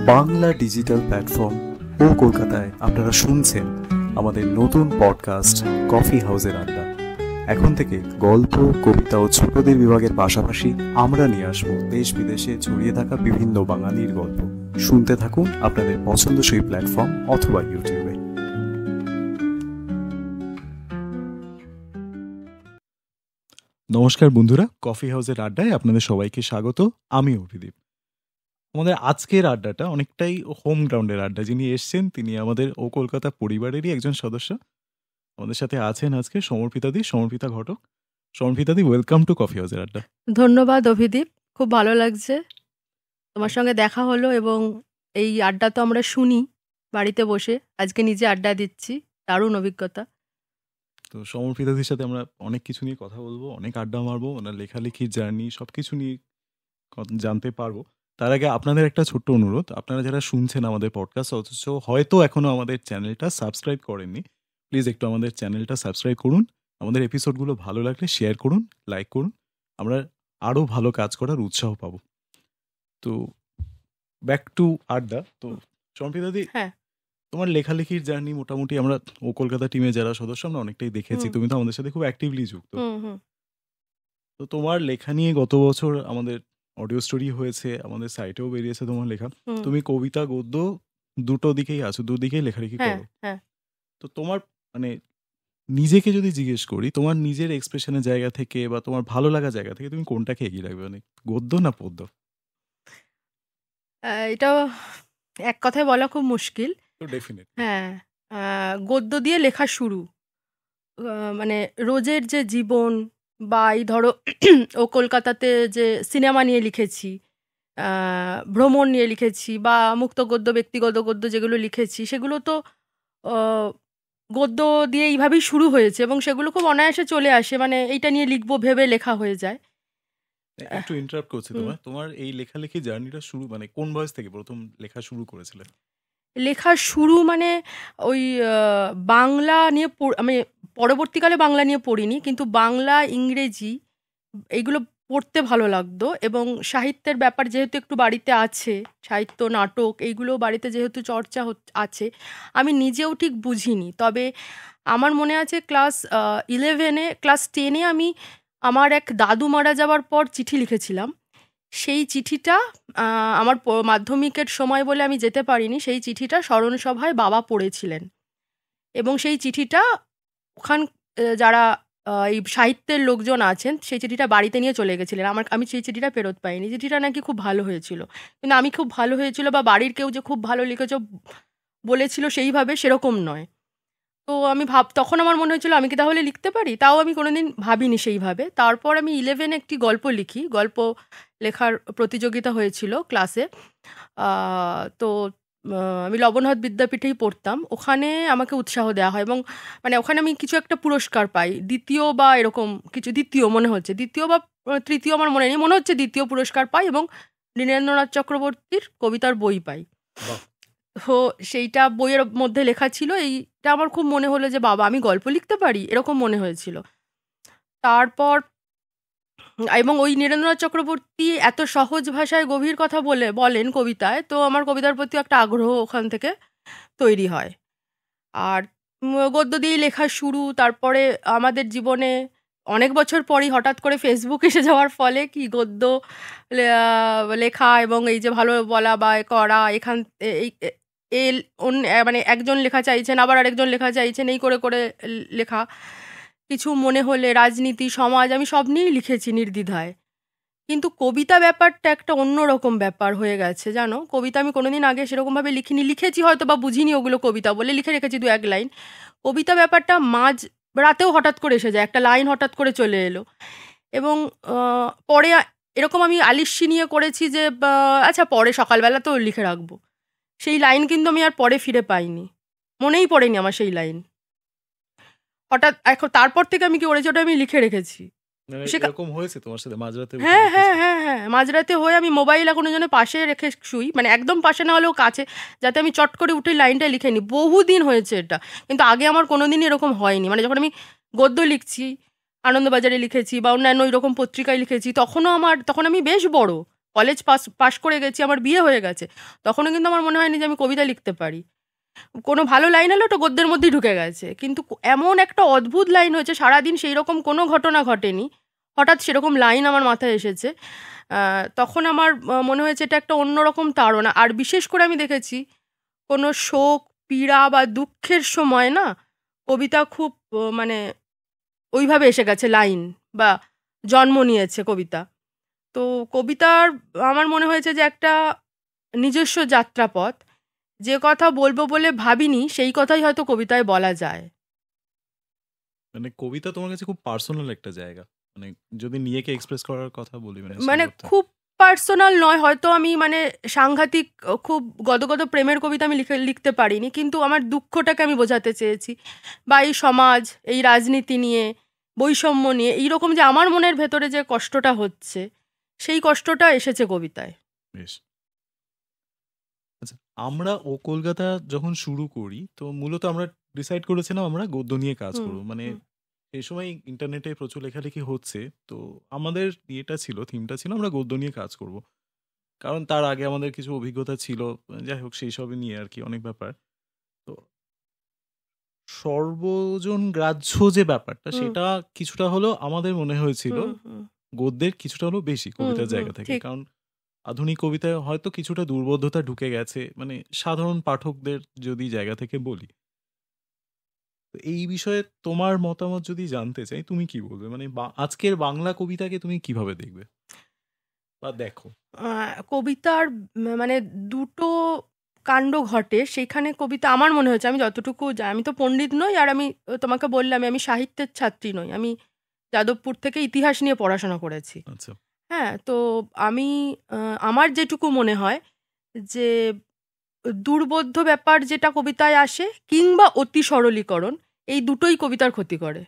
Bangla digital platform ও কলকাতায় আপনারা শুনছেন আমাদের নতুন পডকাস্ট কফি হাউসের আড্ডা। এখন থেকে গল্প, কবিতা ও ছোটদের বিভাগের পাশাপাশি আমরা নিয়ে আসবো দেশ বিদেশে ছড়িয়ে থাকা বিভিন্ন বাঙালির গল্প। শুনতে থাকুন আপনাদের পছন্দসই প্ল্যাটফর্ম অথবা ইউটিউবে। নমস্কার বন্ধুরা, কফি হাউসের আড্ডায় আপনাদের সবাইকে স্বাগত। আমি অভিদীপ। আমাদের আজকের আড্ডাটা অনেকটাই হোম গ্রাউন্ডের আড্ডা। যিনি এসছেন তিনি আমাদের ও কলকাতা পরিবারেরই একজন সদস্য। আমাদের সাথে আছেন আজকে সমর্পিতা ঘটক। সমর্পিতাদি, ওয়েলকাম টু কফি হাউসের আড্ডা। ধন্যবাদ অভিদীপ, খুব ভালো লাগছে তোমার সঙ্গে দেখা হলো এবং এই আড্ডা তো আমরা শুনি বাড়িতে বসে, আজকে নিজে আড্ডা দিচ্ছি, দারুণ অভিজ্ঞতা। তো সমর্পিতাদির সাথে আমরা অনেক কিছু নিয়ে কথা বলবো, অনেক আড্ডা মারবো, ওনার লেখালেখির জার্নি সব কিছু নিয়ে জানতে পারবো। তার আগে আপনাদের একটা ছোট্ট অনুরোধ, আপনারা যারা শুনছেন আমাদের পডকাস্ট অথচ হয়তো এখনও আমাদের চ্যানেলটা সাবস্ক্রাইব করেননি, প্লিজ একটু আমাদের চ্যানেলটা সাবস্ক্রাইব করুন। আমাদের এপিসোডগুলো ভালো লাগলে শেয়ার করুন, লাইক করুন, আমরা আরও ভালো কাজ করার উৎসাহ পাবো। তো ব্যাক টু আড্ডা। তো সমর্পিতাদি, হ্যাঁ, তোমার লেখালেখির জার্নি মোটামুটি আমরা ও কলকাতা টিমে যারা সদস্য আমরা অনেকটাই দেখেছি। তুমি তো আমাদের সাথে খুব অ্যাক্টিভলি যুক্ত। তো তোমার লেখা নিয়ে গত বছর আমাদের অডিও স্টোরি হয়েছে, আমাদের সাইটেও বেরিয়েছে তোমার লেখা। তুমি কবিতা, গদ্য দুটো দিকেই আছো, দুদিকেই লেখালেখি করো। তো তোমার মানে নিজেকে যদি জিজ্ঞেস করি, তোমার নিজের এক্সপ্রেশনের জায়গা থেকে বা তোমার ভালো লাগা জায়গা থেকে তুমি কোনটাকে এগিয়ে রাখবে, মানে গদ্য না পদ্য? এটা এক কথায় বলা খুব মুশকিল। হ্যাঁ, গদ্য দিয়ে লেখা শুরু, মানে রোজের যে জীবন বা এই ধরো ও কলকাতাতে যে সিনেমা নিয়ে লিখেছি, ভ্রমণ নিয়ে লিখেছি, বা মুক্ত গদ্য, ব্যক্তিগত গদ্য যেগুলো লিখেছি সেগুলো তো গদ্য দিয়ে এইভাবেই শুরু হয়েছে এবং সেগুলো খুব অনায়াসে চলে আসে, মানে এইটা নিয়ে লিখবো ভেবে লেখা হয়ে যায়। একটু ইন্টারাপ্ট করছি তোমার এই লেখালেখি জার্নিটা শুরু মানে কোন বয়স থেকে প্রথম লেখা শুরু করেছিলে? লেখা শুরু মানে ওই বাংলা নিয়ে আমি পরবর্তীকালে বাংলা নিয়ে পড়িনি, কিন্তু বাংলা, ইংরেজি এইগুলো পড়তে ভালো লাগতো এবং সাহিত্যের ব্যাপার যেহেতু একটু বাড়িতে আছে, সাহিত্য, নাটক এইগুলো বাড়িতে যেহেতু চর্চা আছে, আমি নিজেও ঠিক বুঝিনি। তবে আমার মনে আছে ক্লাস 10 আমি আমার এক দাদু মারা যাওয়ার পর চিঠি লিখেছিলাম। সেই চিঠিটা আমার মাধ্যমিকের সময় বলে আমি যেতে পারিনি, সেই চিঠিটা স্মরণসভায় বাবা পড়েছিলেন এবং সেই চিঠিটা ওখান যারা এই সাহিত্যের লোকজন আছেন সেই চিঠিটা বাড়িতে নিয়ে চলে গেছিলেন। আমি সেই চিঠিটা ফেরত পাইনি। চিঠিটা নাকি খুব ভালো হয়েছিল, কিন্তু আমি খুব ভালো হয়েছিল বা বাড়ির কেউ যে খুব ভালো লিখেছ বলেছিল সেইভাবে সেরকম নয়। তো আমি তখন আমার মনে হয়েছিল আমি কি তাহলে লিখতে পারি, তাও আমি কোনোদিন ভাবিনি সেইভাবে। তারপর আমি 11 একটি গল্প লিখি, গল্প লেখার প্রতিযোগিতা হয়েছিল ক্লাসে। তো আমি লবণহাট বিদ্যাপীঠেই পড়তাম, ওখানে আমাকে উৎসাহ দেওয়া হয় এবং মানে ওখানে আমি কিছু একটা পুরস্কার পাই, দ্বিতীয় বা এরকম কিছু, দ্বিতীয় মনে হচ্ছে, দ্বিতীয় বা তৃতীয় আমার মনে নেই, মনে হচ্ছে দ্বিতীয় পুরস্কার পাই এবং নীরেন্দ্রনাথ চক্রবর্তীর কবিতার বই পাই। তো সেইটা বইয়ের মধ্যে লেখা ছিল, এইটা আমার খুব মনে হলো যে বাবা আমি গল্প লিখতে পারি, এরকম মনে হয়েছিল। তারপর এবং ওই নীরেন্দ্রনাথ চক্রবর্তী এত সহজ ভাষায় গভীর কথা বলেন কবিতায়, তো আমার কবিতার প্রতি একটা আগ্রহ ওখান থেকে তৈরি হয়। আর গদ্য দিয়েই লেখা শুরু। তারপরে আমাদের জীবনে অনেক বছর পরই হঠাৎ করে ফেসবুক এসে যাওয়ার ফলে কি গদ্য লেখা এবং এই যে ভালো বলা বা করা, এখান এই মানে একজন লেখা চাইছেন, আবার আরেকজন লেখা চাইছেন, এই করে করে লেখা। কিছু মনে হলে রাজনীতি, সমাজ, আমি সব নিয়েই লিখেছি নির্দ্বিধায়। কিন্তু কবিতা ব্যাপারটা একটা অন্যরকম ব্যাপার হয়ে গেছে, জানো। কবিতা আমি কোনোদিন আগে সেরকমভাবে লিখিনি, লিখেছি হয়তো বা বুঝিনি ওগুলো কবিতা বলে, লিখে রেখেছি 2-1 লাইন। কবিতা ব্যাপারটা মাঝ রাতেও হঠাৎ করে এসে যায়, একটা লাইন হঠাৎ করে চলে এলো এবং পরে এরকম আমি আলিস্যি নিয়ে করেছি যে আচ্ছা পরে সকালবেলা তো লিখে রাখবো, সেই লাইন কিন্তু আমি আর পরে ফিরে পাইনি, মনেই পড়েনি আমার সেই লাইন। হঠাৎ এখন তারপর থেকে আমি কি করেছি, ওটা আমি লিখে রেখেছি। এরকম হয়েছে তোমার সাথে মাঝরাতে? হ্যাঁ হ্যাঁ হ্যাঁ হ্যাঁ, মাঝরাতে হয়ে আমি মোবাইল এখন জন্য পাশে রেখে শুই, মানে একদম পাশে না হলেও কাছে, যাতে আমি চট করে উঠে লাইনটা লিখে নিই। বহুদিন হয়েছে এটা, কিন্তু আগে আমার কোনোদিনই এরকম হয়নি। মানে যখন আমি গদ্য লিখছি, আনন্দবাজারে লিখেছি বা অন্যান্য এরকম পত্রিকায় লিখেছি, তখন আমি বেশ বড়, কলেজ পাস করে গেছি, আমার বিয়ে হয়ে গেছে, তখনও কিন্তু আমার মনে হয়নি যে আমি কবিতা লিখতে পারি। কোনো ভালো লাইন হলে ওটা গদ্যের মধ্যেই ঢুকে গেছে, কিন্তু এমন একটা অদ্ভুত লাইন হয়েছে, সারাদিন সেই রকম কোনো ঘটনা ঘটেনি, হঠাৎ সেরকম লাইন আমার মাথায় এসেছে। তখন আমার মনে হয়েছে এটা একটা অন্যরকম তাড়না। আর বিশেষ করে আমি দেখেছি কোনো শোক, পীড়া বা দুঃখের সময় না কবিতা খুব মানে ওইভাবে এসে গেছে লাইন, বা জন্ম নিয়েছে কবিতা। তো কবিতার আমার মনে হয়েছে যে একটা নিজস্ব যাত্রাপথ, যে কথা বলবো বলে ভাবিনি সেই কথাই হয়তো কবিতায় বলা যায়। মানে কবিতা তোমার কাছে খুব পার্সোনাল একটা জায়গা, মানে যদি নিজেকে এক্সপ্রেস করার কথা বলি, মানে মানে সেই অর্থে। খুব পার্সোনাল নয় হয়তো, আমি মানে সাংঘাতিক খুব গদগদ প্রেমের কবিতা আমি লিখতে পারিনি, কিন্তু আমার দুঃখটাকে আমি বোঝাতে চেয়েছি, বা এই সমাজ, এই রাজনীতি নিয়ে, বৈষম্য নিয়ে এইরকম যে আমার মনের ভেতরে যে কষ্টটা হচ্ছে, সেই কষ্টটা এসেছে কবিতায়। বেশ। আচ্ছা, আমরা ও কলকাতা যখন শুরু করি, তো মূলত আমরা ডিসাইড করেছিলাম আমরা গদ্য নিয়ে কাজ হুম করবো। মানে হুম সেই সময় ইন্টারনেটে প্রচুর লেখালেখি হচ্ছে, তো আমাদের ইয়েটা ছিল, থিমটা ছিল আমরা গদ্য নিয়ে কাজ করব। কারণ তার আগে আমাদের কিছু অভিজ্ঞতা ছিল, যাই হোক সেই সবই নিয়ে আর কি অনেক ব্যাপার। তো সর্বজন গ্রাহ্য যে ব্যাপারটা, হুম সেটা কিছুটা হলো আমাদের মনে হয়েছিল হুম হুম গদ্যের কিছুটা হলো বেশি হুম কবিতার হুম জায়গা থেকে। ঠিক। কারণ আধুনিক কবিতায় হয়তো কিছুটা দুর্বোধ্যতা ঢুকে গেছে, মানে সাধারণ পাঠকদের যদি জায়গা থেকে বলি। তো এই বিষয়ে তোমার মতামত যদি জানতে চাই, তুমি কি বলবে? মানে আজকের বাংলা কবিতাকে তুমি কিভাবে দেখবে বা দেখো? কবিতার মানে দুটো কাণ্ড ঘটে সেখানে। কবিতা আমার মনে হয়েছে, আমি যতটুকু আমি তো পণ্ডিত নই, আর আমি তোমাকে বললাম আমি সাহিত্যের ছাত্রী নই, আমি যাদবপুর থেকে ইতিহাস নিয়ে পড়াশোনা করেছি। আচ্ছা। হ্যাঁ, তো আমি আমার যেটুকু মনে হয় যে দুর্বোধ্য ব্যাপার যেটা কবিতায় আসে, কিংবা অতি সরলীকরণ, এই দুটোই কবিতার ক্ষতি করে।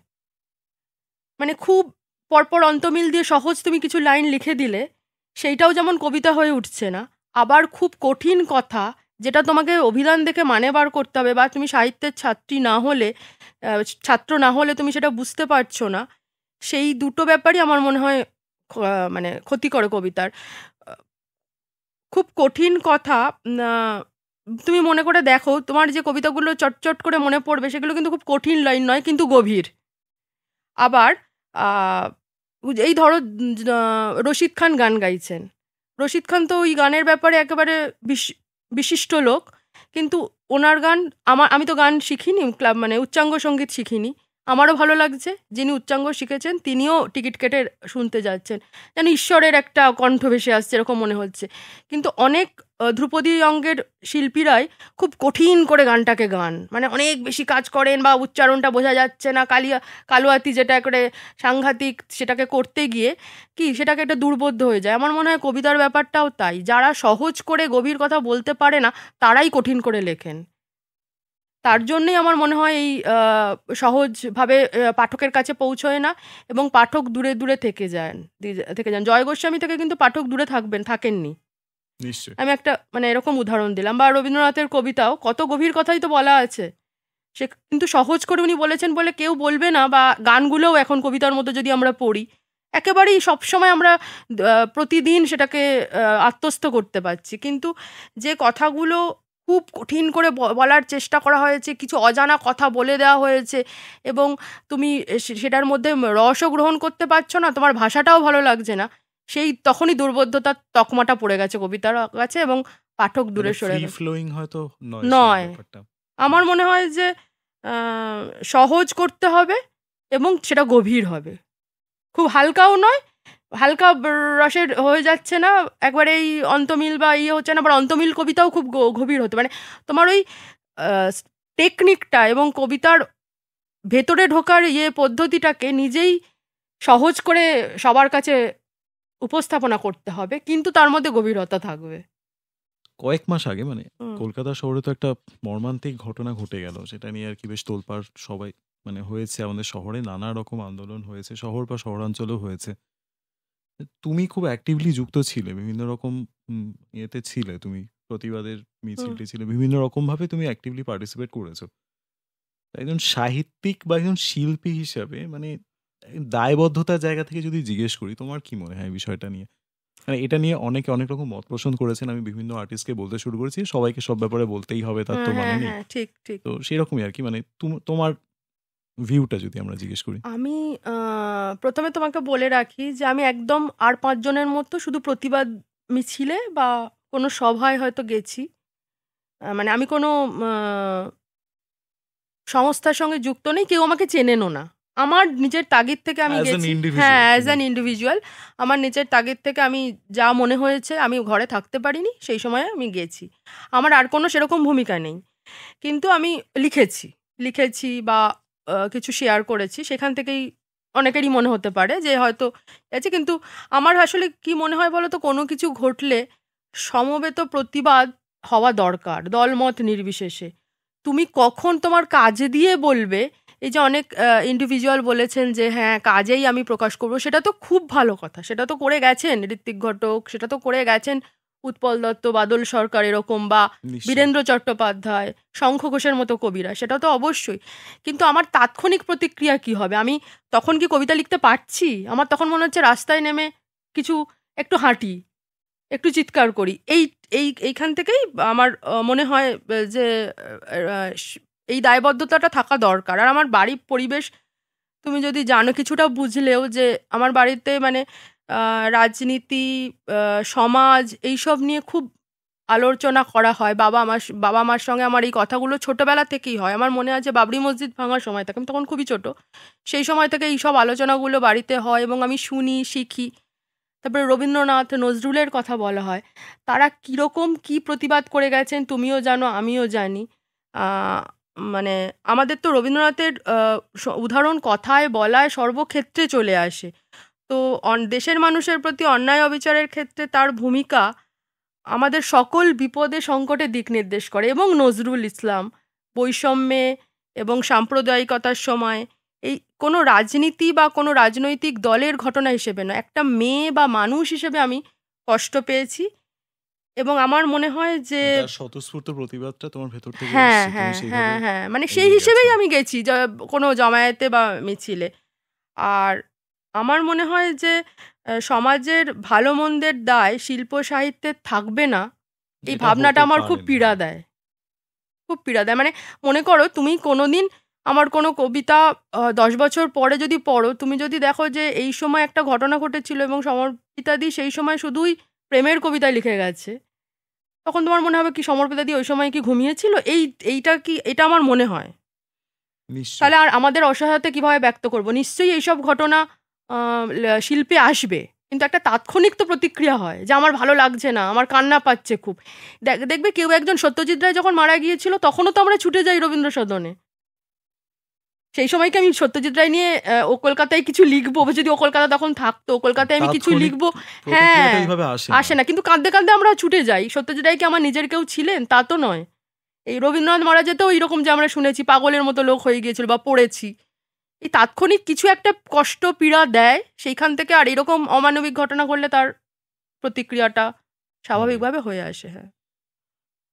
মানে খুব পরপর অন্তমিল দিয়ে সহজ তুমি কিছু লাইন লিখে দিলে সেইটাও যেমন কবিতা হয়ে উঠছে না, আবার খুব কঠিন কথা যেটা তোমাকে অভিধান দেখে মানে বার করতে হবে, বা তুমি সাহিত্যের ছাত্রী না হলে, ছাত্র না হলে তুমি সেটা বুঝতে পারছো না, সেই দুটো ব্যাপারই আমার মনে হয় মানে ক্ষতি করে কবিতার। আহ, খুব কঠিন কথা, তুমি মনে করে দেখো, তোমার যে কবিতাগুলো চটচট করে মনে পড়বে সেগুলো কিন্তু খুব কঠিন লাইন নয়, কিন্তু গভীর। আবার আহ, এই ধরো রশিদ খান গান গাইছেন, রশিদ খান তো ওই গানের ব্যাপারে একেবারে বিশিষ্ট লোক, কিন্তু ওনার গান আমি তো গান শিখিনি, ক্লাব মানে উচ্চাঙ্গ সঙ্গীত শিখিনি, আমারও ভালো লাগছে, যিনি উচ্চাঙ্গ শিখেছেন তিনিও টিকিট কেটে শুনতে যাচ্ছেন, যেন ঈশ্বরের একটা কণ্ঠ ভেসে আসছে এরকম মনে হচ্ছে। কিন্তু অনেক ধ্রুপদী অঙ্গের শিল্পীরাই খুব কঠিন করে গানটাকে গান, মানে অনেক বেশি কাজ করেন, বা উচ্চারণটা বোঝা যাচ্ছে না, কালুয়াতি যেটা করে সাংঘাতিক, সেটাকে করতে গিয়ে কি সেটাকে একটা দুর্বোধ্য হয়ে যায়। আমার মনে হয় কবিতার ব্যাপারটাও তাই, যারা সহজ করে গভীর কথা বলতে পারে না তারাই কঠিন করে লেখেন। তার জন্যই আমার মনে হয় এই সহজভাবে পাঠকের কাছে পৌঁছয় না, এবং পাঠক দূরে দূরে থেকে যান। জয় গোস্বামী থেকে কিন্তু পাঠক দূরে থাকেননি। নিশ্চয়ই। আমি একটা মানে এরকম উদাহরণ দিলাম। বা রবীন্দ্রনাথের কবিতাও কত গভীর কথাই তো বলা আছে, সে কিন্তু সহজ করে উনি বলেছেন বলে কেউ বলবে না। বা গানগুলোও এখন কবিতার মতো যদি আমরা পড়ি, একেবারেই সবসময় আমরা প্রতিদিন সেটাকে আত্মস্থ করতে পারছি, কিন্তু যে কথাগুলো খুব কঠিন করে বলার চেষ্টা করা হয়েছে, কিছু অজানা কথা বলে দেওয়া হয়েছে, এবং তুমি সেটার মধ্যে রসও গ্রহণ করতে পারছো না, তোমার ভাষাটাও ভালো লাগছে না, সেই তখনই দুর্বোধ্যতার তকমাটা পড়ে গেছে কবিতার কাছে, এবং পাঠক দূরে সরে ফ্রি গেছে। ফ্লোয়িং হয়তো নয় সেই নয়, ব্যাপারটা। আমার মনে হয় যে সহজ করতে হবে এবং সেটা গভীর হবে, খুব হালকাও নয়, হালকা রসের হয়ে যাচ্ছে না একবারে, এই অন্তমিল বা ইয়ে হচ্ছে না, আবার অন্তমিল কবিতাও খুব গভীর হতে, মানে তোমার ওই টেকনিকটা এবং কবিতার ভেতরে ঢোকার পদ্ধতিটাকে নিজেই সহজ করে সবার কাছে উপস্থাপনা করতে হবে, কিন্তু তার মধ্যে গভীরতা থাকবে। কয়েক মাস আগে মানে হুম কলকাতা শহরে তো একটা মর্মান্তিক ঘটনা ঘটে গেল, সেটা নিয়ে আর কি বেশ তোলপাড় সবাই মানে হয়েছে, আমাদের শহরে নানা রকম আন্দোলন হয়েছে, শহর বা শহরাঞ্চলেও হয়েছে। তুমি খুব অ্যাক্টিভলি যুক্ত ছিলে, বিভিন্ন রকম ইয়েতে ছিলে তুমি, প্রতিবাদের হুম মিছিল ছিলে, বিভিন্ন রকম ভাবে তুমি অ্যাক্টিভলি পার্টিসিপেট করেছো। একজন সাহিত্যিক বা একজন শিল্পী হিসাবে মানে দায়বদ্ধতার জায়গা থেকে যদি জিজ্ঞেস করি, তোমার কি মনে হয় এই বিষয়টা নিয়ে? মানে এটা নিয়ে অনেকে অনেক রকম মত পোষণ করেছেন, আমি বিভিন্ন আর্টিস্টকে বলতে শুরু করেছি সবাইকে সব ব্যাপারে বলতেই হবে তার তো মানে হ্যাঁ নেই। হ্যাঁ, ঠিক ঠিক। তো সেরকমই আর কি, মানে তোমার ভিউটা যদি আমরা জিজ্ঞেস করি। আমি প্রথমে তোমাকে বলে রাখি যে আমি একদম আর 5 জনের মতো শুধু প্রতিবাদ মিছিলে বা কোনো সভায় হয়তো গেছি। মানে আমি কোনো সংস্থার সঙ্গে যুক্ত নেই, কেউ আমাকে চেনেনও না। আমার নিজের তাগিদ থেকে আমি অ্যাজ অ্যান গেছি। ইন্ডিভিজুয়াল হ্যাঁ, অ্যাজ অ্যান ইন্ডিভিজুয়াল আমার নিজের তাগিদ থেকে আমি যা মনে হয়েছে, আমি ঘরে থাকতে পারিনি সেই সময়ে আমি গেছি। আমার আর কোনো সেরকম ভূমিকা নেই, কিন্তু আমি লিখেছি বা কিছু শেয়ার করেছি, সেখান থেকেই অনেকেরই মনে হতে পারে যে হয়তো আছে। কিন্তু আমার আসলে কি মনে হয় বলো তো, কোনো কিছু ঘটলে সমবেত প্রতিবাদ হওয়া দরকার, দলমত নির্বিশেষে। তুমি কখন তোমার কাজে দিয়ে বলবে, এই যে অনেক ইন্ডিভিজুয়াল বলেছেন যে হ্যাঁ কাজেই আমি প্রকাশ করব, সেটা তো খুব ভালো কথা, সেটা তো করে গেছেন ঋত্বিক ঘটক, সেটা তো করে গেছেন উৎপল দত্ত, বাদল সরকার এরকম, বা নিশ্চয়ই। বীরেন্দ্র চট্টোপাধ্যায়, শঙ্খ ঘোষের মতো কবিরা, সেটা তো অবশ্যই। কিন্তু আমার তাৎক্ষণিক প্রতিক্রিয়া কি হবে? আমি তখন কি কবিতা লিখতে পারছি? আমার তখন মনে হচ্ছে রাস্তায় নেমে কিছু একটু হাঁটি, একটু চিৎকার করি। এইখান থেকেই আমার মনে হয় যে এই দায়বদ্ধতাটা থাকা দরকার। আর আমার বাড়ির পরিবেশ তুমি যদি জানো, কিছুটা বুঝলেও, যে আমার বাড়িতে মানে রাজনীতি, সমাজ এইসব নিয়ে খুব আলোচনা করা হয়। বাবা মার সঙ্গে আমার এই কথাগুলো ছোটবেলা থেকেই হয়। আমার মনে আছে বাবরি মসজিদ ভাঙার সময় থেকে, আমি তখন খুবই ছোট, সেই সময় থেকে এইসব আলোচনাগুলো বাড়িতে হয় এবং আমি শুনি, শিখি। তারপরে রবীন্দ্রনাথ, নজরুলের কথা বলা হয়, তারা কীরকম কী প্রতিবাদ করে গেছেন তুমিও জানো, আমিও জানি। মানে আমাদের তো রবীন্দ্রনাথের উদাহরণ কথায় বলায় সর্বক্ষেত্রে চলে আসে। তো দেশের মানুষের প্রতি অন্যায় অবিচারের ক্ষেত্রে তার ভূমিকা আমাদের সকল বিপদে সংকটে দিক নির্দেশ করে। এবং নজরুল ইসলাম বৈষম্যে এবং সাম্প্রদায়িকতার সময়, এই কোনো রাজনীতি বা কোনো রাজনৈতিক দলের ঘটনা হিসেবে না, একটা মেয়ে বা মানুষ হিসেবে আমি কষ্ট পেয়েছি। এবং আমার মনে হয় যে স্বতঃস্ফূর্ত প্রতিবাদটা তোমার ভেতর থেকে হ্যাঁ এসেছে, হ্যাঁ তুমি হ্যাঁ সেইভাবে হ্যাঁ, মানে সেই এগিয়ে হিসেবেই গেছো। আমি গেছি কোনো জমায়েতে বা মিছিলে। আর আমার মনে হয় যে সমাজের ভালো মন্দের দায় শিল্প সাহিত্যের থাকবে না, এই যেটা ভাবনাটা হতে আমার খুব পারে না। পীড়া দেয়, খুব পীড়া দেয়। মানে মনে করো তুমি কোনোদিন আমার কোনো কবিতা 10 বছর পরে যদি পড়ো, তুমি যদি দেখো যে এই সময় একটা ঘটনা ঘটেছিল এবং সমর্পিতাদি সেই সময় শুধুই প্রেমের কবিতা লিখে গেছে, তখন তোমার মনে হবে কি সমর্পিতাদি ওই সময় কি ঘুমিয়েছিল? এটা আমার মনে হয়। নিশ্চয়ই। তাহলে আর আমাদের অসহায়তা কিভাবে ব্যক্ত করব? নিশ্চয়ই এইসব ঘটনা শিল্পে আসবে, কিন্তু একটা তাৎক্ষণিক তো প্রতিক্রিয়া হয় যে আমার ভালো লাগছে না, আমার কান্না পাচ্ছে খুব। দেখবে কেউ একজন, সত্যজিৎ রায় যখন মারা গিয়েছিল তখনও তো আমরা ছুটে যাই রবীন্দ্র সদনে। সেই সময় কি আমি সত্যজিৎ রায় নিয়ে ও কলকাতায় কিছু লিখবো? যদি ও কলকাতা তখন থাকতো, ও কলকাতায় আমি কিছু তাৎক্ষণিক লিখবো, হ্যাঁ, প্রতিক্রিয়াটা ওইভাবে আসে আসে না। কিন্তু কাঁদতে কাঁদতে আমরা ছুটে যাই। সত্যজিৎ রায় কি আমার নিজের কেউ ছিলেন? তা তো নয়। এই রবীন্দ্রনাথ মারা যেতেও এইরকম, যে আমরা শুনেছি পাগলের মতো লোক হয়ে গিয়েছিল বা পড়েছি। এই তাৎক্ষণিক কিছু একটা কষ্ট পীড়া দেয়, সেইখান থেকে আর এরকম অমানবিক ঘটনা ঘটলে তার প্রতিক্রিয়াটা স্বাভাবিকভাবে হয়ে আসে। হ্যাঁ,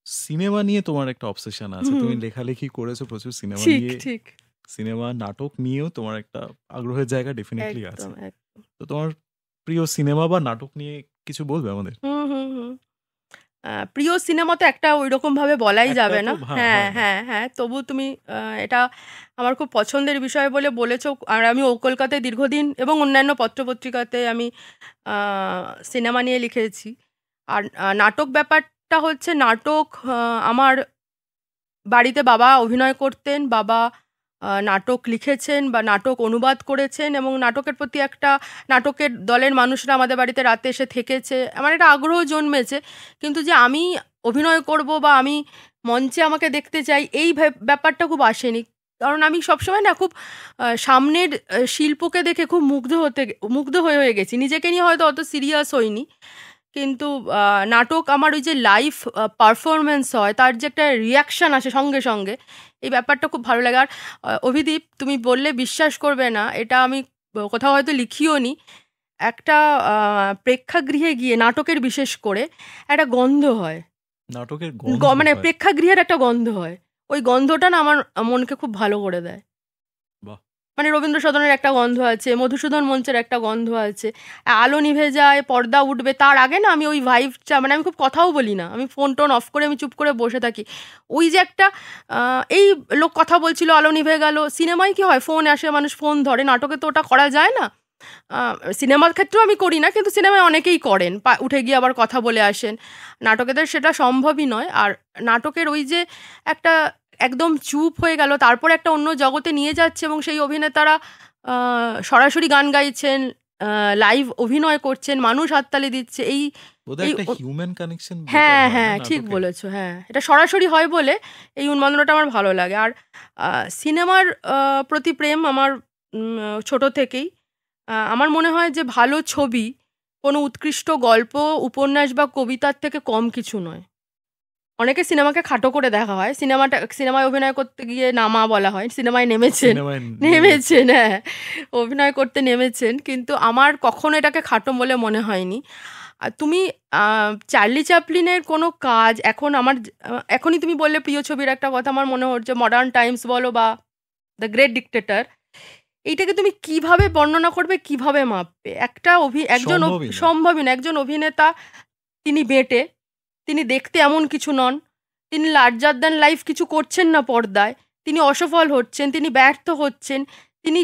সিনেমা নিয়ে তোমার একটা অবসেশন আছে, হুম, তুমি লেখালেখি করেছো প্রচুর সিনেমা ঠিক নিয়ে, ঠিক, সিনেমা নাটক নিয়েও তোমার একটা আগ্রহের জায়গা ডেফিনেটলি আছে। একদম একদম। তো তোমার প্রিয় সিনেমা বা নাটক নিয়ে কিছু বলবে আমাদের? হুম হুম হুম। প্রিয় সিনেমা তো একটা ওইরকম ভাবে বলাই একটা যাবে তো না। হ্যাঁ হয় না। হ্যাঁ হ্যাঁ, তবু তুমি এটা আমার খুব পছন্দের বিষয় বলে বলেছো। আর আমি ও কলকাতায় দীর্ঘদিন এবং অন্যান্য পত্রপত্রিকাতে আমি সিনেমা নিয়ে লিখেছি। আর নাটক ব্যাপারটা হচ্ছে, নাটক আমার বাড়িতে বাবা অভিনয় করতেন, বাবা নাটক লিখেছেন বা নাটক অনুবাদ করেছেন, এবং নাটকের প্রতি একটা, নাটকের দলের মানুষরা আমাদের বাড়িতে রাতে এসে থেকেছে, আমার একটা আগ্রহ জন্মেছে। কিন্তু যে আমি অভিনয় করব বা আমি মঞ্চে আমাকে দেখতে চাই, এই ব্যাপারটা খুব আসেনি। কারণ আমি সবসময় না খুব সামনের শিল্পকে দেখে খুব মুগ্ধ হয়ে গেছি, নিজেকে নিয়ে হয়তো অত সিরিয়াস হইনি। কিন্তু নাটক আমার ওই যে লাইভ পারফরমেন্স হয়, তার যে একটা রিয়াকশান আসে সঙ্গে সঙ্গে, এই ব্যাপারটা খুব ভালো লাগে। আর অভিদীপ, তুমি বললে বিশ্বাস করবে না, এটা আমি কোথাও হয়তো লিখিও নি, একটা প্রেক্ষাগৃহে গিয়ে নাটকের বিশেষ করে একটা গন্ধ হয়, নাটকের গন্ধ মানে হয়? প্রেক্ষাগৃহের একটা গন্ধ হয়, ওই গন্ধটা না আমার মনকে খুব ভালো করে দেয়। বাহ! মানে রবীন্দ্র সদনের একটা গন্ধ আছে, মধুসূদন মঞ্চের একটা গন্ধ আছে। আলো নিভে যায়, পর্দা উঠবে, তার আগে না আমি ওই ভাইবটা, মানে আমি খুব কথাও বলি না, আমি ফোন টোন অফ করে আমি চুপ করে বসে থাকি। ওই যে একটা এই লোক কথা বলছিল, আলো নিভে গেল। সিনেমায় কি হয়, ফোন আসে, মানুষ ফোন ধরে, নাটকে তো ওটা করা যায় না। সিনেমার ক্ষেত্রেও আমি করি না, কিন্তু সিনেমায় অনেকেই করেন, উঠে গিয়ে আবার কথা বলে আসেন। নাটকেদের সেটা সম্ভবই নয়। আর নাটকের ওই যে একটা একদম চুপ হয়ে গেল, তারপর একটা অন্য জগতে নিয়ে যাচ্ছে, এবং সেই অভিনেতারা সরাসরি গান গাইছেন, লাইভ অভিনয় করছেন, মানুষ হাততালি দিচ্ছে। এই বোধহয় একটা হিউম্যান কানেকশন। হ্যাঁ হ্যাঁ, ঠিক বলেছো। হ্যাঁ, এটা সরাসরি হয় বলে এই উন্মাদনাটা আমার ভালো লাগে। আর সিনেমার প্রতি প্রেম আমার ছোট থেকেই। আমার মনে হয় যে ভালো ছবি কোনো উৎকৃষ্ট গল্প, উপন্যাস বা কবিতার থেকে কম কিছু নয়। অনেকে সিনেমাকে খাটো করে দেখা হয়, সিনেমায় অভিনয় করতে গিয়ে নামা বলা হয়, সিনেমায় নেমেছেন, হ্যাঁ, অভিনয় করতে নেমেছেন, কিন্তু আমার কখনো এটাকে খাটো বলে মনে হয়নি। তুমি চার্লি চ্যাপলিনের কোনো কাজ এখন এখনই তুমি বললে প্রিয় ছবির একটা কথা, আমার মনে হচ্ছে মডার্ন টাইমস বলো বা দ্য গ্রেট ডিক্টেটর, এইটাকে তুমি কিভাবে বর্ণনা করবে, কিভাবে মাপবে? একজন সম্ভবই না। একজন অভিনেতা, তিনি বেঁটে, তিনি দেখতে এমন কিছু নন, তিনি লার্জার দ্যান লাইফ কিছু করছেন না পর্দায়, তিনি অসফল হচ্ছেন, তিনি ব্যর্থ হচ্ছেন, তিনি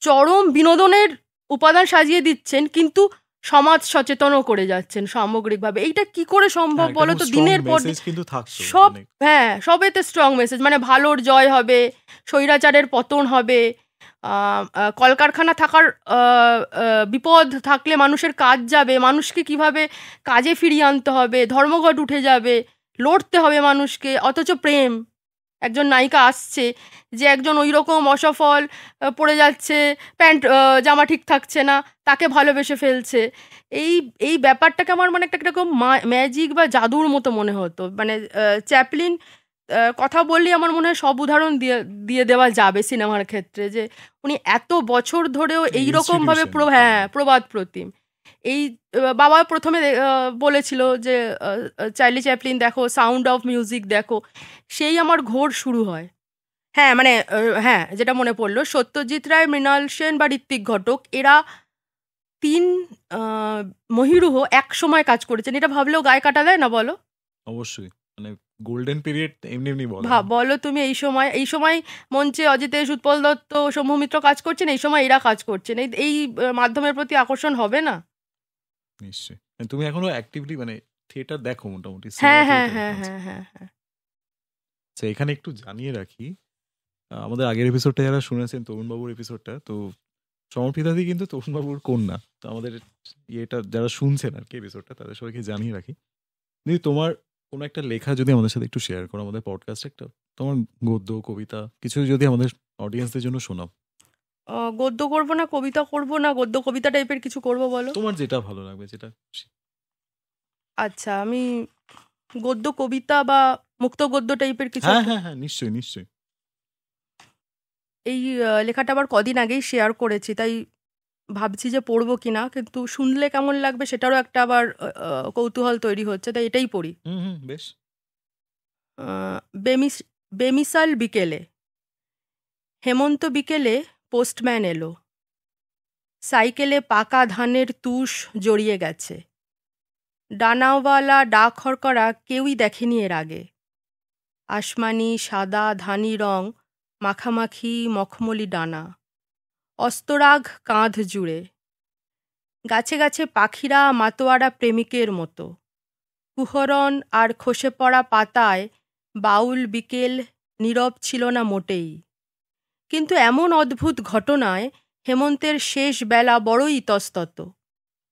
চরম বিনোদনের উপাদান সাজিয়ে দিচ্ছেন, কিন্তু সমাজ সচেতনও করে যাচ্ছেন সামগ্রিকভাবে। এইটা কি করে সম্ভব বলো তো? দিনের পর সব, হ্যাঁ, সবেতে স্ট্রং মেসেজ, মানে ভালোর জয় হবে, স্বৈরাচারের পতন হবে, কলকারখানা থাকার বিপদ থাকলে মানুষের কাজ যাবে, মানুষকে কিভাবে কাজে ফিরিয়ে আনতে হবে, ধর্মঘট উঠে যাবে, লড়তে হবে মানুষকে। অথচ প্রেম, একজন নায়িকা আসছে যে একজন ওই রকম অসফল, পড়ে যাচ্ছে, প্যান্ট জামা ঠিক থাকছে না, তাকে ভালোবেসে ফেলছে। এই ব্যাপারটাকে আমার মানে একটা এরকম ম্যাজিক বা জাদুর মতো মনে হতো। মানে চ্যাপলিন কথা বললেই আমার মনে হয় সব উদাহরণ দিয়ে দেওয়া যাবে সিনেমার ক্ষেত্রে, যে উনি এত বছর ধরেও এইরকমভাবে প্রবাদ প্রতিম। এই বাবা প্রথমে বলেছিল যে চার্লি চ্যাপলিন দেখো, সাউন্ড অফ মিউজিক দেখো, সেই আমার ঘোর শুরু হয়। হ্যাঁ, মানে হ্যাঁ, যেটা মনে পড়লো, সত্যজিৎ রায়, মৃণাল সেন বা ঋত্বিক ঘটক, এরা 3 মহিরুহ এক সময় কাজ করেছেন। এটা ভাবলেও গায়ে কাটা দেয় না, বলো? অবশ্যই, মানে গোল্ডেন পিরিয়ড এমনি বলো তুমি। এই সময় মঞ্চে অজিতেশ, উৎপল দত্ত, সৌম্যমিত্র কাজ করছেন, এই সময় এরা কাজ করছেন। এই মাধ্যমের প্রতি আকর্ষণ হবে না? নিশ্চয়ই। তুমি এখনো অ্যাক্টিভলি মানে থিয়েটার দেখো মোটামুটি? হ্যাঁ হ্যাঁ হ্যাঁ হ্যাঁ হ্যাঁ হ্যাঁ। আচ্ছা, এখানে একটু জানিয়ে রাখি, আমাদের আগের এপিসোডটা যারা শুনেছেন, তরুণবাবুর এপিসোডটা, তো সমর্পিতাদি কিন্তু তরুণবাবুর কন্যা। তো আমাদের ইয়েটা যারা শুনছেন আর কি এপিসোডটা, তাদের সবাইকে জানিয়ে রাখি। দিদি, তোমার কোনো একটা লেখা যদি আমাদের সাথে একটু শেয়ার করো আমাদের পডকাস্টে, একটা তোমার গদ্য, কবিতা কিছু যদি আমাদের অডিয়েন্সদের জন্য শোনাও। গদ্য করবো না কবিতা করবো না, গদ্য কবিতা টাইপের কিছু করবো, বলো? তোমার যেটা ভালো লাগবে, যেটা। আচ্ছা, আমি গদ্য কবিতা বা মুক্ত গদ্য টাইপের কিছু। হ্যাঁ হ্যাঁ হ্যাঁ, নিশ্চয়ই নিশ্চয়ই। এই লেখাটা আবার কদিন আগেই শেয়ার করেছি, তাই ভাবছি যে পড়বো কিনা, কিন্তু শুনলে কেমন লাগবে সেটারও একটা আবার কৌতূহল তৈরি হচ্ছে, তাই এটাই পড়ি। বেশ। বেমিসাল বিকেলে। হেমন্ত বিকেলে পোস্টম্যান এলো, সাইকেলে পাকা ধানের তুষ জড়িয়ে গেছে। ডানাওয়ালা ডাক হরকরা কেউই দেখেনি এর আগে। আসমানি, সাদা, ধানি রং মাখামাখি মখমলি ডানা, অস্তরাগ কাঁধ জুড়ে। গাছে গাছে পাখিরা মাতোয়ারা প্রেমিকের মতো। কুহরণ আর খসে পড়া পাতায় বাউল বিকেল নীরব ছিল না মোটেই। কিন্তু এমন অদ্ভুত ঘটনায় হেমন্তের শেষ বেলা বড়ই ইতস্তত।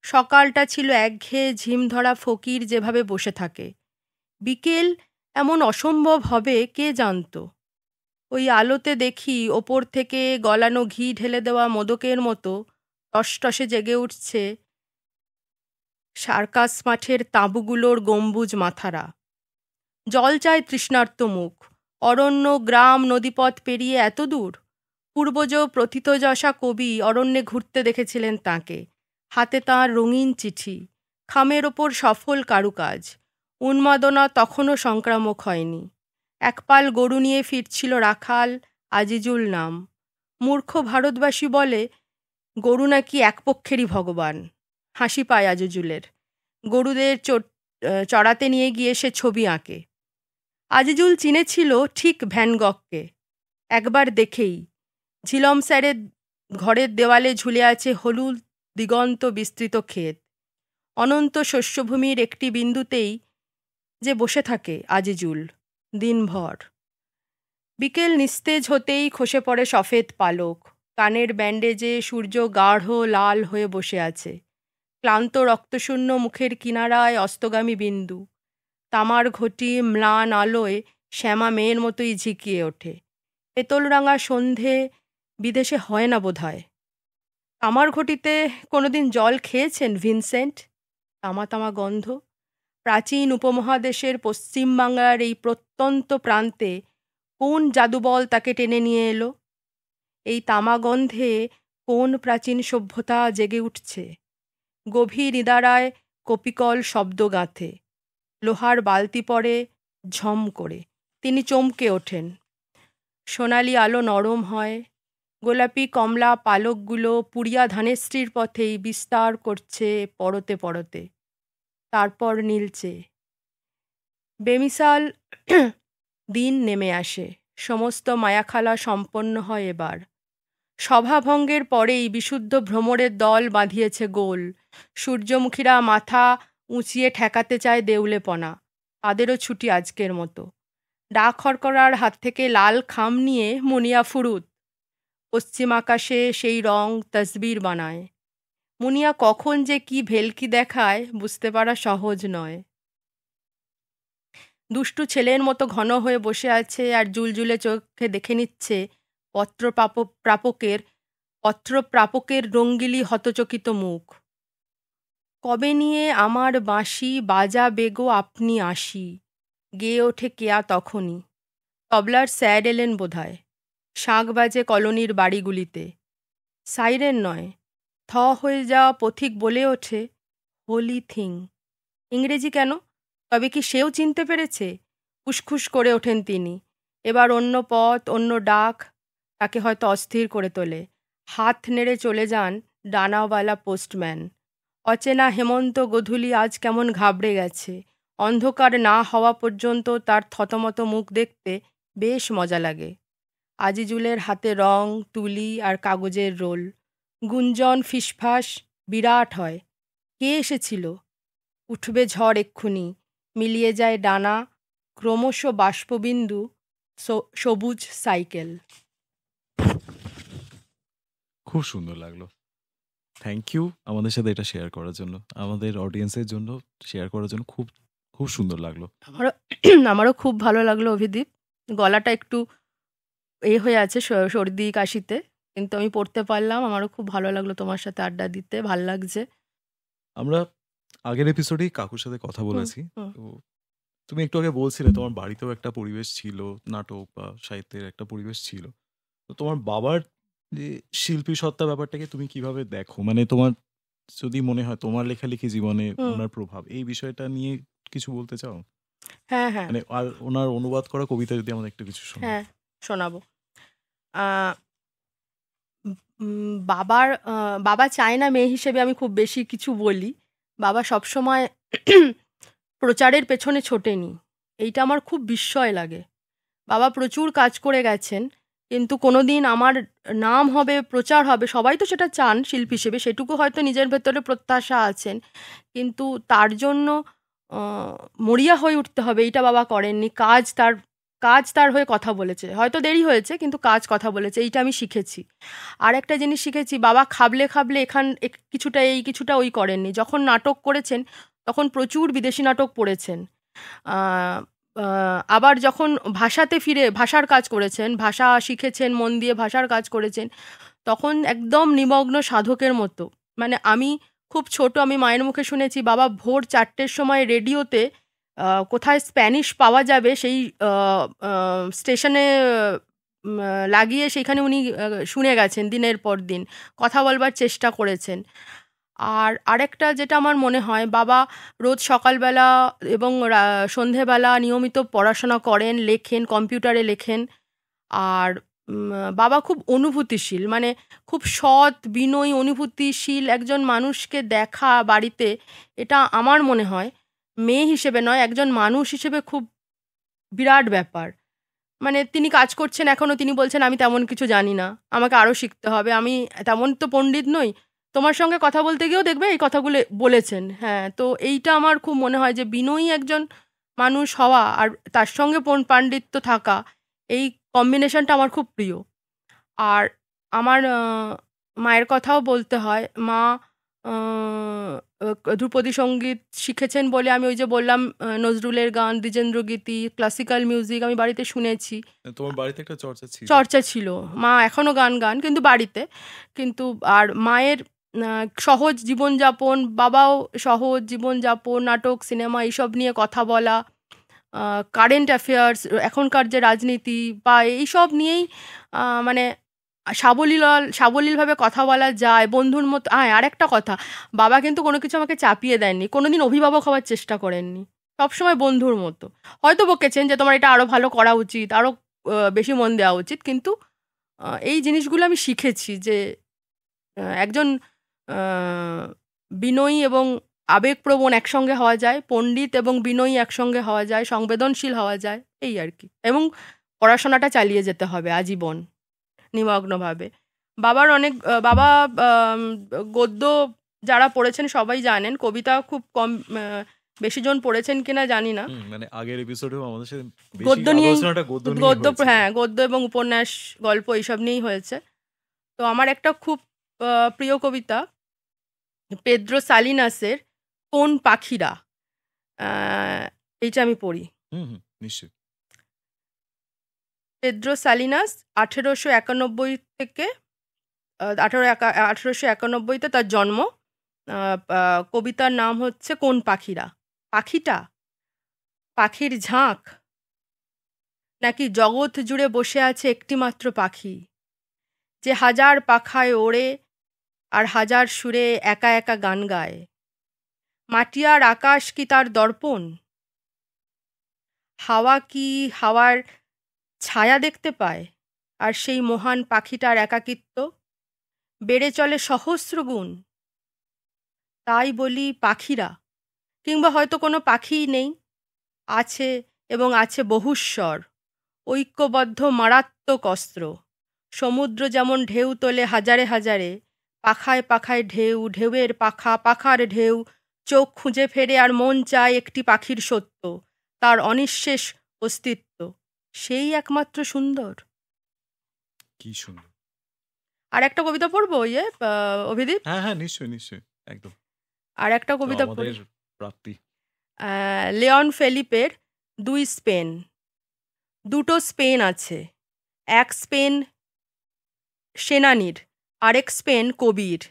সকালটা ছিল একঘেয়ে ঝিমধরা ফকির যেভাবে বসে থাকে। বিকেল এমন অসম্ভব হবে কে জানত। ওই আলোতে দেখি ওপর থেকে গলানো ঘি ঢেলে দেওয়া মোদকের মতো টসটসে জেগে উঠছে সার্কাস মাঠের তাঁবুগুলোর গম্বুজ মাথারা। জল চায় তৃষ্ণার্ত মুখ। অরণ্য, গ্রাম, নদীপথ পেরিয়ে এত দূর। পূর্বজ প্রথিতযশা কবি অরণ্যে ঘুরতে দেখেছিলেন তাঁকে। হাতে তাঁর রঙিন চিঠি, খামের ওপর সফল কারুকাজ। উন্মাদনা তখনও সংক্রামক হয়নি। একপাল গরু নিয়ে ফিরছিল রাখাল, আজিজুল নাম। মূর্খ ভারতবাসী বলে গরু নাকি এক পক্ষেরই ভগবান। হাসি পায় আজিজুলের। গরুদের চড়াতে নিয়ে গিয়ে সে ছবি আঁকে। আজিজুল চিনেছিল ঠিক ভ্যান গগকে, একবার দেখেই। ঝিলম স্যারের ঘরের দেওয়ালে ঝুলে আছে হলুদ দিগন্ত বিস্তৃত ক্ষেত। অনন্ত শস্যভূমির একটি বিন্দুতেই যে বসে থাকে আজিজুল দিনভর। বিকেল নিস্তেজ হতেই খসে পড়ে সফেদ পালক। কানের ব্যান্ডেজে সূর্য গাঢ় লাল হয়ে বসে আছে। ক্লান্ত রক্তশূন্য মুখের কিনারায় অস্তগামী বিন্দু। তামার ঘটি ম্লান আলোয় শ্যামা মেয়ের মতোই ঝিকিয়ে ওঠে। পেতলরাঙা সন্ধে বিদেশে হয় না বোধহয়। তামার ঘটিতে কোনোদিন জল খেয়েছেন ভিনসেন্ট? তামা তামা গন্ধ। প্রাচীন উপমহাদেশের পশ্চিম বাংলার এই প্রত্যন্ত প্রান্তে কোন জাদুবল তাকে টেনে নিয়ে এলো? এই তামা গন্ধে কোন প্রাচীন সভ্যতা জেগে উঠছে? গভীর ইদারায় কপিকল শব্দ গাঁথে। লোহার বালতি পড়ে ঝম করে। তিনি চমকে ওঠেন। সোনালি আলো নরম হয়। গোলাপি কমলা পালকগুলো পুড়িয়া ধানেশ্রীর পথেই বিস্তার করছে পরতে পরতে। তারপর নীলচে। বেমিসাল দিন নেমে আসে। সমস্ত মায়াখালা সম্পন্ন হয় এবার। সভাভঙ্গের পরেই বিশুদ্ধ ভ্রমরের দল বাঁধিয়েছে গোল। সূর্যমুখীরা মাথা উঁচিয়ে ঠেকাতে চায় দেউলেপনা। তাদেরও ছুটি আজকের মতো। ডাক হরকরার হাত থেকে লাল খাম নিয়ে মুনিয়া ফুরুত। পশ্চিম আকাশে সেই রং তসবির বানায়। মুনিয়া কখন যে কি ভেলকি দেখায় বুঝতে পারা সহজ নয়। দুষ্টু ছেলের মতো ঘন হয়ে বসে আছে আর জুলজুলে চোখে দেখে নিচ্ছে পত্রপ্রাপকের রঙ্গিলি হতচকিত মুখ। কবে নিয়ে আমার বাঁশি বাজা বেগো আপনি আসি, গেয়ে ওঠে কেয়া তখনই। তবলার স্যার এলেন বোধহয়। শাঁখ বাজে কলোনির বাড়িগুলিতে। সাইরেন নয়, থ হয়ে যাওয়া পথিক বলে ওঠে, হোলি থিং। ইংরেজি কেন? তবে কি সেও চিনতে পেরেছে? উসখুস করে ওঠেন তিনি। এবার অন্য পথ, অন্য ডাক তাকে হয়তো অস্থির করে তোলে। হাত নেড়ে চলে যান ডানাওয়ালা পোস্টম্যান। অচেনা হেমন্ত গোধূলি আজ কেমন ঘাবড়ে গেছে। অন্ধকার না হওয়া পর্যন্ত তার থতমত মুখ দেখতে বেশ মজা লাগে। আজিজুলের হাতে রং, তুলি আর কাগজের রোল। গুঞ্জন ফিসফাস বিরাট হয়। কে এসেছিল? উঠবে ঝড় এক্ষুনি। মিলিয়ে যায় ডানা, ক্রমশ বাষ্পবিন্দু, সবুজ সাইকেল। খুব সুন্দর লাগলো। থ্যাংক ইউ আমাদের সাথে এটা শেয়ার করার জন্য, আমাদের অডিয়েন্সের জন্য শেয়ার করার জন্য। খুব খুব সুন্দর লাগলো। আমারও খুব ভালো লাগলো অভিদীপ। গলাটা একটু হয়ে আছে সর্দি কাশিতে, কিন্তু আমি পড়তে পারলাম। আমারও খুব ভালো লাগলো তোমার সাথে আড্ডা দিতে, ভাল লাগছে। আমরা আগের এপিসোডেই কাকুর সাথে কথা বলেছি। তো তুমি একটু আগে বলছিলে তোমার বাড়িতেও একটা পরিবেশ ছিল, নাটক বা সাহিত্যের একটা পরিবেশ ছিল। তো তোমার বাবার যে শিল্পী সত্তা ব্যাপারটাকে তুমি কিভাবে দেখো? মানে তোমার যদি মনে হয় তোমার লেখালেখি জীবনে ওনার প্রভাব, এই বিষয়টা নিয়ে কিছু বলতে চাও? হ্যাঁ হ্যাঁ, মানে আর ওনার অনুবাদ করা কবিতা যদি আমাদের একটু কিছু শোনাও। হ্যাঁ শোনাবো। বাবা চায় না মেয়ে হিসেবে আমি খুব বেশি কিছু বলি। বাবা সবসময় প্রচারের পেছনে ছোটেনি, এইটা আমার খুব বিস্ময় লাগে। বাবা প্রচুর কাজ করে গেছেন, কিন্তু কোনোদিন আমার নাম হবে, প্রচার হবে, সবাই তো সেটা চান শিল্পী হিসেবে, সেটুকু হয়তো নিজের ভেতরে প্রত্যাশা আছেন, কিন্তু তার জন্য মরিয়া হয়ে উঠতে হবে এইটা বাবা করেননি। কাজ তার হয়ে কথা বলেছে, হয়তো দেরি হয়েছে কিন্তু কাজ কথা বলেছে, এইটা আমি শিখেছি। আর একটা জিনিস শিখেছি, বাবা খাবলে কিছুটা এই কিছুটা ওই করেননি। যখন নাটক করেছেন তখন প্রচুর বিদেশি নাটক পড়েছেন। আবার যখন ভাষাতে ফিরে ভাষার কাজ করেছেন, ভাষা শিখেছেন, মন দিয়ে ভাষার কাজ করেছেন, তখন একদম নিমগ্ন সাধকের মতো। মানে আমি খুব ছোট, আমি মায়ের মুখে শুনেছি বাবা ভোর 4টের সময় রেডিওতে কোথায় স্প্যানিশ পাওয়া যাবে সেই স্টেশনে লাগিয়ে সেইখানে উনি শুনে গেছেন, দিনের পর দিন কথা বলবার চেষ্টা করেছেন। আর আরেকটা যেটা আমার মনে হয়, বাবা রোজ সকালবেলা এবং সন্ধেবেলা নিয়মিত পড়াশোনা করেন, লেখেন, কম্পিউটারে লেখেন। আর বাবা খুব অনুভূতিশীল, মানে খুব সৎ, বিনয়ী, অনুভূতিশীল একজন মানুষকে দেখা বাড়িতে, এটা আমার মনে হয় মেয়ে হিসেবে নয়, একজন মানুষ হিসেবে খুব বিরাট ব্যাপার। মানে তিনি কাজ করছেন এখনও, তিনি বলছেন আমি তেমন কিছু জানি না, আমাকে আরও শিখতে হবে, আমি তেমন তো পণ্ডিত নই। তোমার সঙ্গে কথা বলতে গিয়েও দেখবে এই কথাগুলো বলেছেন। হ্যাঁ, তো এইটা আমার খুব মনে হয় যে বিনয়ী একজন মানুষ হওয়া আর তার সঙ্গে পাণ্ডিত্য থাকা, এই কম্বিনেশনটা আমার খুব প্রিয়। আর আমার মায়ের কথাও বলতে হয়। মা ধ্রুপদী সঙ্গীত শিখেছেন বলে আমি ওই যে বললাম নজরুলের গান, দ্বিজেন্দ্রগীতি, ক্লাসিক্যাল মিউজিক আমি বাড়িতে শুনেছি। তোমার বাড়িতে একটা চর্চা ছিল? চর্চা ছিল, মা এখনও গান কিন্তু বাড়িতে। কিন্তু আর মায়ের সহজ জীবনযাপন, বাবাও সহজ জীবনযাপন, নাটক, সিনেমা এইসব নিয়ে কথা বলা, কারেন্ট অ্যাফেয়ার্স, এখনকার যে রাজনীতি বা এইসব নিয়েই মানে সাবলীলভাবে কথা বলা যায় বন্ধুর মতো। হ্যাঁ, আরেকটা কথা, বাবা কিন্তু কোনো কিছু আমাকে চাপিয়ে দেননি, কোনোদিন অভিভাবক হওয়ার চেষ্টা করেননি, সবসময় বন্ধুর মতো। হয়তো বকেছেন যে তোমার এটা আরও ভালো করা উচিত, আরও বেশি মন দেওয়া উচিত, কিন্তু এই জিনিসগুলো আমি শিখেছি যে একজন বিনয়ী এবং আবেগপ্রবণ একসঙ্গে হওয়া যায়, পণ্ডিত এবং বিনয়ী একসঙ্গে হওয়া যায়, সংবেদনশীল হওয়া যায়, এই আর কি। এবং পড়াশোনাটা চালিয়ে যেতে হবে আজীবন নিমগ্নভাবে। বাবা গদ্য যারা পড়েছেন সবাই জানেন, কবিতা খুব কম, বেশি জন পড়েছেন কিনা জানি না। মানে আগের এপিসোডেও আমাদের সাথে গদ্য নিয়ে, গদ্য হ্যাঁ, গদ্য এবং উপন্যাস, গল্প এইসব নিয়েই হয়েছে। তো আমার একটা খুব প্রিয় কবিতা পেদ্রো সালিনাসের কোন পাখিরা, এইটা আমি পড়ি। নিশ্চয়ই। পেদ্রো সালিনাস 1891 থেকে 1891-তে তার জন্ম। কবিতার নাম হচ্ছে কোন পাখিরা। পাখিটা পাখির ঝাঁক, নাকি জগৎ জুড়ে বসে আছে একটিমাত্র পাখি, যে হাজার পাখায় ওড়ে আর হাজার সুরে একা একা গান গায়? মাটি আর আকাশ কি তার দর্পণ? হাওয়া কি হাওয়ার ছায়া দেখতে পায়? আর সেই মহান পাখিটার একাকিত্ব বেড়ে চলে সহস্র গুণ। তাই বলি পাখিরা, কিংবা হয়তো কোনো পাখিই নেই, আছে, এবং আছে বহুস্বর, ঐক্যবদ্ধ মারাত্মক অস্ত্র। সমুদ্র যেমন ঢেউ তোলে হাজারে হাজারে, পাখায় পাখায় ঢেউ, ঢেউয়ের পাখা, পাখার ঢেউ, চোখ খুঁজে ফেরে আর মন চায় একটি পাখির সত্য, তার অনিঃশেষ অস্তিত্ব, সেই একমাত্র সুন্দর। কি সুন্দর। আর একটা কবিতা পড়বো, অভিদীপ? হ্যাঁ হ্যাঁ, নিশ্চয়ই নিশ্চয়ই, একদম। আর একটা কবিতা পড়ি, প্রাপ্তি, লিওন ফেলিপের দুই স্পেন। দুটো স্পেন আছে, এক স্পেন সেনানীর, আরেক স্পেন কবির।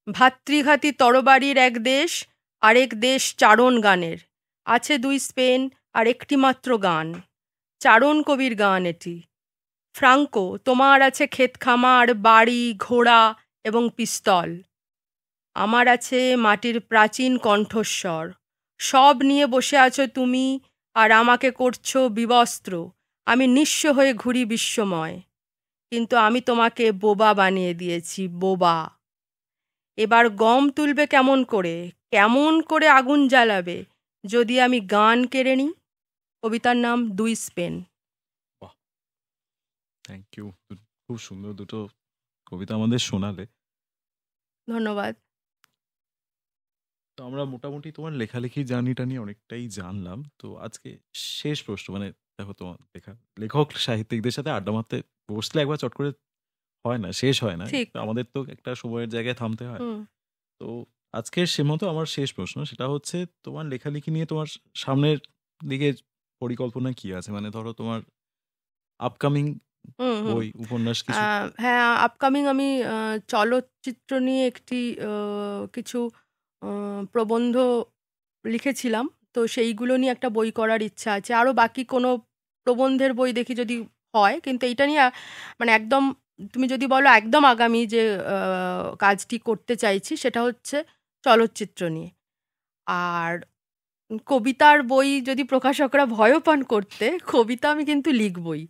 ভাতৃঘাতী তরবারির এক দেশ, আরেক দেশ চারণ গানের। আছে দুই স্পেন আর একটি মাত্র গান, চারণ কবির গান এটি। ফ্রাঙ্কো, তোমার আছে ক্ষেত খামার, বাড়ি, ঘোড়া এবং পিস্তল। আমার আছে মাটির প্রাচীন কণ্ঠস্বর। সব নিয়ে বসে আছো তুমি, আর আমাকে করছো বিবস্ত্র। আমি নিঃস্ব হয়ে ঘুরি বিশ্বময়, কিন্তু আমি তোমাকে বোবা বানিয়ে দিয়েছি, বোবা। এবার গম তুলবে কেমন করে, কেমন করে আগুন জ্বালাবে, যদি আমি গান কেড়ে নিই? কবিতার নাম দুই স্পেন। থ্যাংক ইউ, খুব সুন্দর দুটো কবিতা আমাদের শোনালে, ধন্যবাদ। তো আমরা মোটামুটি তোমার লেখালেখির জার্নিটা নিয়ে অনেকটাই জানলাম। তো আজকে শেষ প্রশ্ন, মানে দেখো তোমার লেখক সাহিত্যিকদের সাথে আড্ডা মারতে বসলে একবার চট করে হয় না, শেষ হয় না, আমাদের তো একটা সময়ের জায়গায় থামতে হয়। তো আজকে সে মতো আমার শেষ প্রশ্ন, সেটা হচ্ছে তোমার লেখালেখি নিয়ে তোমার সামনের দিকে পরিকল্পনা কি আছে? মানে ধরো তোমার আপকামিং বই, উপন্যাস কিছু? হ্যাঁ, আপকামিং আমি চলচ্চিত্র নিয়ে একটি কিছু প্রবন্ধ লিখেছিলাম, তো সেইগুলো নিয়ে একটা বই করার ইচ্ছা আছে। আরও বাকি কোনো প্রবন্ধের বই দেখি যদি হয়, কিন্তু এইটা নিয়ে মানে একদম, তুমি যদি বলো একদম আগামী যে কাজটি করতে চাইছি সেটা হচ্ছে চলচ্চিত্র নিয়ে। আর কবিতার বই যদি প্রকাশকরা ভয়ও পান করতে, কবিতা আমি কিন্তু লিখবই।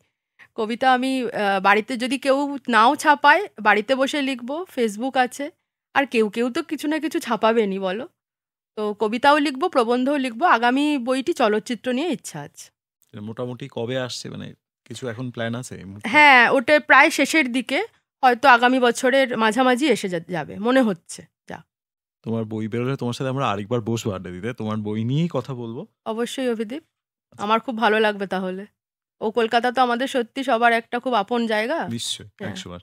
কবিতা আমি বাড়িতে যদি কেউ নাও ছাপায় বাড়িতে বসে লিখবো, ফেসবুক আছে, আর কেউ কেউ তো কিছু না কিছু ছাপাবেনি বলো। তো কবিতাও লিখবো, প্রবন্ধও লিখবো। আগামী বইটি চলচ্চিত্র নিয়ে ইচ্ছা আছে। মোটামুটি কবে আসছে, মানে কিছু এখন প্ল্যান আছে এই মুহূর্তে? হ্যাঁ, ওটা প্রায় শেষের দিকে, হয়তো আগামী বছরের মাঝামাঝি এসে যাবে মনে হচ্ছে। যা, তোমার বই বেরোলে তোমার সাথে আমরা আরেকবার বসবো আড্ডা দিতে, তোমার বই নিয়েই কথা বলবো। অবশ্যই অভিদীপ, আমার খুব ভালো লাগবে তাহলে। ও কলকাতা তো আমাদের সত্যি সবার একটা খুব আপন জায়গা। নিশ্চয়ই, হ্যাঁ। 100 বার।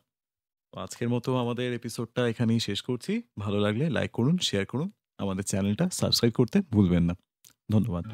আজকের মতো আমাদের এপিসোডটা এখানেই শেষ করছি। ভালো লাগলে লাইক করুন, শেয়ার করুন, আমাদের চ্যানেলটা সাবস্ক্রাইব করতে ভুলবেন না। ধন্যবাদ।